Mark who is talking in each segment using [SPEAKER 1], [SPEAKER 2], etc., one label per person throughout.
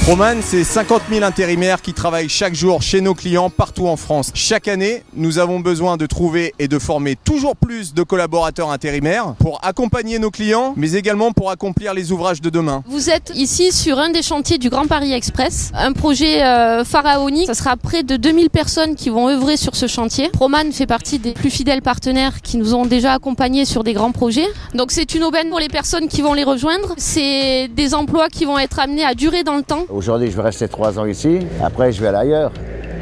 [SPEAKER 1] Proman, c'est 50 000 intérimaires qui travaillent chaque jour chez nos clients partout en France. Chaque année, nous avons besoin de trouver et de former toujours plus de collaborateurs intérimaires pour accompagner nos clients, mais également pour accomplir les ouvrages de demain.
[SPEAKER 2] Vous êtes ici sur un des chantiers du Grand Paris Express, un projet pharaonique. Ça sera près de 2000 personnes qui vont œuvrer sur ce chantier. Proman fait partie des plus fidèles partenaires qui nous ont déjà accompagnés sur des grands projets. Donc c'est une aubaine pour les personnes qui vont les rejoindre. C'est des emplois qui vont être amenés à durer dans le temps.
[SPEAKER 3] Aujourd'hui, je vais rester 3 ans ici, après je vais aller ailleurs.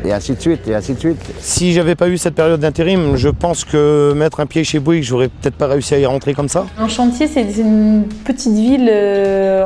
[SPEAKER 3] Et ainsi de suite, et ainsi de suite.
[SPEAKER 4] Si j'avais pas eu cette période d'intérim, je pense que mettre un pied chez Bouygues, j'aurais peut-être pas réussi à y rentrer comme ça.
[SPEAKER 5] Un chantier, c'est une petite ville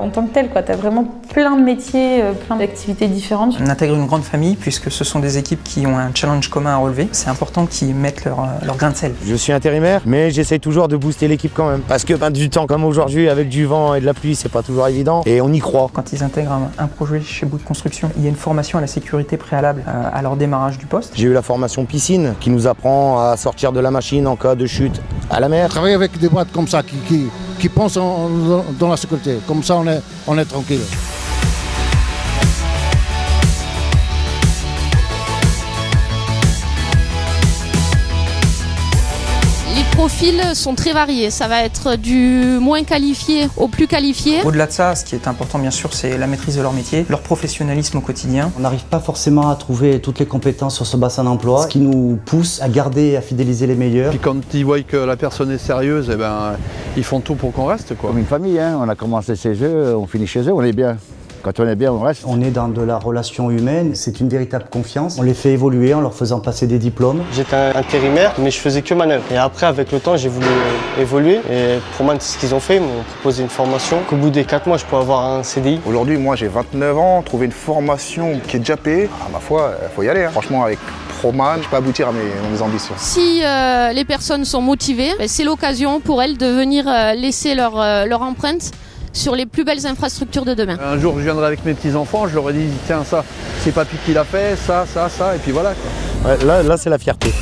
[SPEAKER 5] en tant que telle, quoi. T'as vraiment plein de métiers, plein d'activités différentes.
[SPEAKER 6] On intègre une grande famille puisque ce sont des équipes qui ont un challenge commun à relever. C'est important qu'ils mettent leur grain de sel.
[SPEAKER 4] Je suis intérimaire, mais j'essaye toujours de booster l'équipe quand même. Parce que du temps comme aujourd'hui, avec du vent et de la pluie, c'est pas toujours évident. Et on y croit.
[SPEAKER 6] Quand ils intègrent un projet chez Bouygues Construction, il y a une formation à la sécurité préalable à leur démarrage du poste.
[SPEAKER 4] J'ai eu la formation piscine qui nous apprend à sortir de la machine en cas de chute à la mer.
[SPEAKER 7] Travailler avec des boîtes comme ça qui pensent dans la sécurité, comme ça on est tranquille.
[SPEAKER 2] Les profils sont très variés, ça va être du moins qualifié au plus qualifié.
[SPEAKER 6] Au-delà de ça, ce qui est important bien sûr, c'est la maîtrise de leur métier, leur professionnalisme au quotidien.
[SPEAKER 8] On n'arrive pas forcément à trouver toutes les compétences sur ce bassin d'emploi, ce qui nous pousse à garder et à fidéliser les meilleurs.
[SPEAKER 9] Puis quand ils voient que la personne est sérieuse, ils font tout pour qu'on reste, quoi.
[SPEAKER 3] Comme une famille, hein. On a commencé chez eux, on finit chez eux, on est bien. Quand on est bien, on reste.
[SPEAKER 8] On est dans de la relation humaine, c'est une véritable confiance. On les fait évoluer en leur faisant passer des diplômes.
[SPEAKER 10] J'étais intérimaire, mais je faisais que manœuvre. Et après, avec le temps, j'ai voulu évoluer. Et pour moi, c'est ce qu'ils ont fait. Ils m'ont proposé une formation. Qu'au bout des 4 mois, je peux avoir un CDI.
[SPEAKER 11] Aujourd'hui, moi, j'ai 29 ans. Trouver une formation qui est déjà payée, ma foi, il faut y aller. Hein. Franchement, avec Proman, je peux aboutir à mes ambitions.
[SPEAKER 2] Si les personnes sont motivées, c'est l'occasion pour elles de venir laisser leur empreinte sur les plus belles infrastructures de demain.
[SPEAKER 9] Un jour, je viendrai avec mes petits-enfants, je leur ai dit, tiens, ça, c'est papy qui l'a fait, ça, et puis voilà, quoi.
[SPEAKER 4] Ouais, là c'est la fierté.